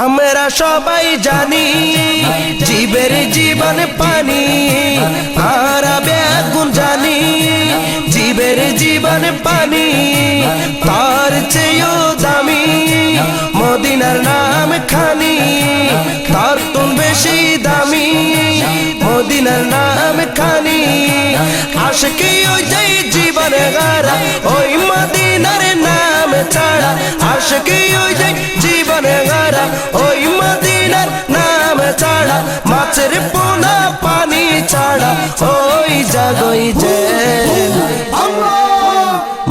আমরা সবাই জানি জীবের জীবন পানি, আর বেগুন জানি জীবের জীবন পানি, তার চেয়েও দামি মদিনার নাম খানি, তার তুম বেশি দামি মদিনার নাম খানি। আশিকি ওই যাই জীবন গারা ওই মদিনার নাম ছাড়া, আশিকি ওই যাই জীবন গারা ওই মদিনার নাম ছাড়া, মাছের পোনা পানি ছাড়া ওই জাগই যে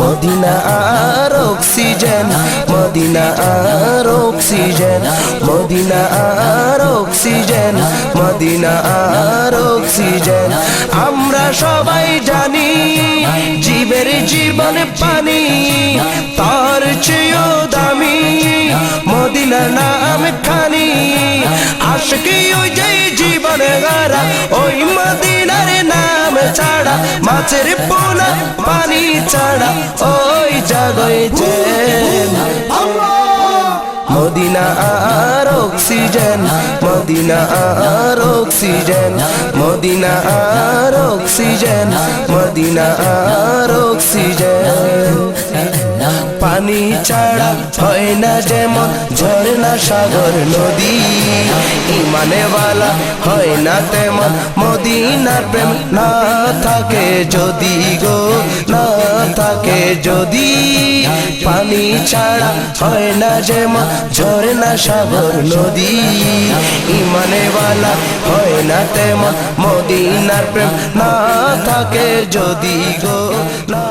মদিনা আর অক্সিজেন, মদিনা আর অক্সিজেন, মদিনা আর অক্সিজেন, মদিনা আর অক্সিজেন। আমরা সবাই জানি জীবের জীবন পানি, তার চেয়েও দামি মদিনার নাম খানি। আশিকি ওই যে জীবন গারা ওই মদিনার নাম ছাড়া, মাছের পোনা পানি ছাড়া ওই জাগই যে মদিনা আর অক্সিজেন, মদিনা আর অক্সিজেন, মদিনা আর অক্সিজেন, মদিনা আর অক্সিজেন। পানি ছাড়া হয় না যেমন ঝর্ণা সাগর নদী, ইমানে ওয়ালা হয় না তেমন মদিনার প্রেম না থাকে যদি গো, না থাকে যদি। পানি ছাড়া হয় না যেমন ঝর্ণা সাগর নদী, ইমানে ওয়ালা হয় না তেমন মদিনার প্রেম না থাকে যদি গো, না